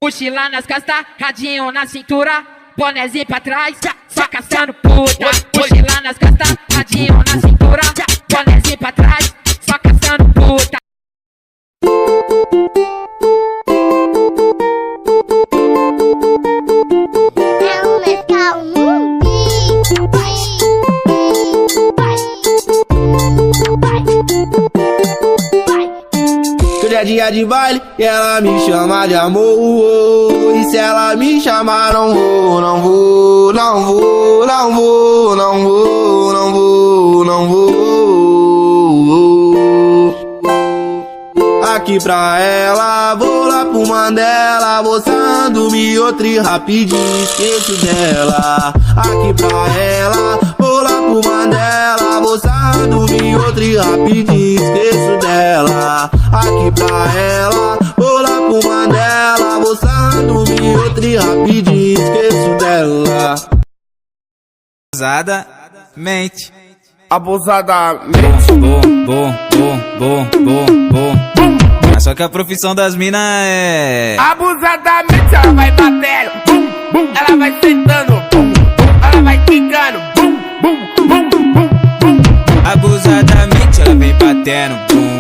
Mochila nas costas, radinho na cintura, bonezinho pra trás, só caçando puta. Mochila nas costas, radinho na cintura, bonezinho pra trás, só caçando puta. É o Mescal Hoje é dia de baile e ela me chama de amor. E se ela me chamar, não vou, não vou, não vou, não vou, não vou, não vou, não vou. Aqui pra ela, vou lá pro Mandela, moçando me outro rapidinho, esqueço dela. Aqui pra ela, vou lá pro Mandela, moçando me outro rapidinho, esqueço dela. Aqui pra ela, vou lá pro Mandela, moçando me outro rapidinho, esqueço dela. Abusadamente. Abusadamente. Bom. Só que a profissão das minas é... Abusadamente ela vai batendo, bum, bum. Ela vai sentando, bum, bum. Ela vai quicando, bum, bum, bum, bum, bum, bum. Abusadamente ela vem batendo, bum.